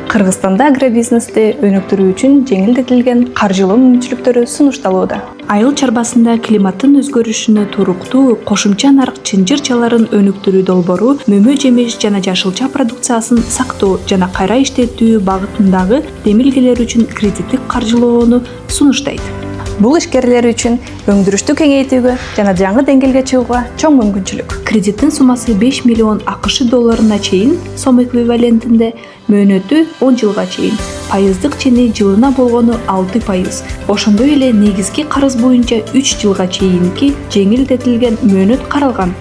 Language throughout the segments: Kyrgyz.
Кыргызстанда агробизнести өнүктүрүү үчүн жеңилдетилген каржылоо мүмкүнчүлүктөрү сунушталууда. Айыл чарбасында климаттын өзгөрүшүнө туруктуу кошумча нарк чынжырчаларын өнүктүрүү долбоору мөмө жемиш жана жашылча продукциясын сактоо жана кайра иштетүү багытындагы демилгелер үчүн кредиттик каржылоону сунуштайт. Бул ишкерлер үчүн өндүрүштү кеңейтүүгө жана жаңы деңгээлге чыгууга чоң мүмкүнчүлүк. Кредиттин суммасы 5 миллион АКШ долларына чейин, сом эквивалентинде, мөөнөтү 10 жылга чейин, пайыздык чени жылына болгону 6%. Ошондой эле негизги карыз боюнча 3 жылга чейинки жеңилдетилген мөөнөт каралган.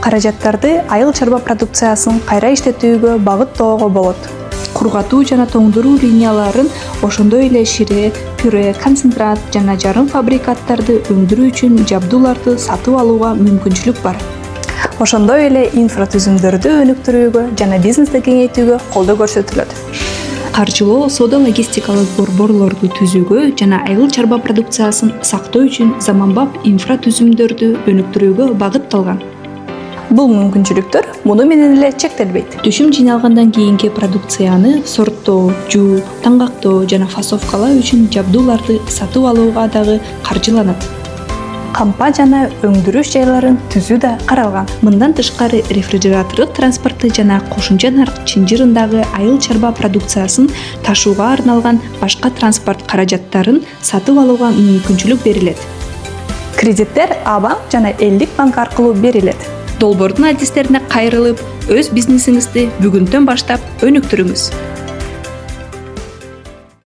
Каражаттарды айыл чарба продукциясын кайра иштетүүгө багыттоого болот. Кургатуу жана тоңдуруу линияларын, ошондой эле шире, пюре, концентрат жана жарым фабрикаттарды өндүрүү үчүн жабдууларды сатып алууга мүмкүнчүлүк бар. Ошондой эле инфратүзүмдөрдү өнүктүрүүгө жана бизнести кеңейтүүгө колдоо көрсөтүлөт. Каржылоо соода-логистикалык борборлорду түзүүгө жана айыл чарба продукциясын сактоо үчүн заманбап инфратүзүмдөрдү өнүктүрүүгө багытталган. Бул мүмкүнчүлүктөр муну менен эле чектелбейт. Түшүм жыйналгандан кийинки продукцияны сорттоо, жуу, таңгактоо жана фасовкалоо үчүн жабдууларды сатып алууга дагы каржыланат. Кампа жана өндүрүш жайларын түзүү да каралган. Мындан тышкары рефрижератордук транспортты жана кошумча нарк чынжырындагы айыл чарба продукциясын ташууга арналган башка транспорт каражаттарын сатып алууга мүмкүнчүлүк берилет. Кредиттер А-банк жана элдик банк аркылуу берилет. Долбоордун адистерине кайрылып, өз бизнесиңизди бүгүндөн баштап өнүктүрүңүз.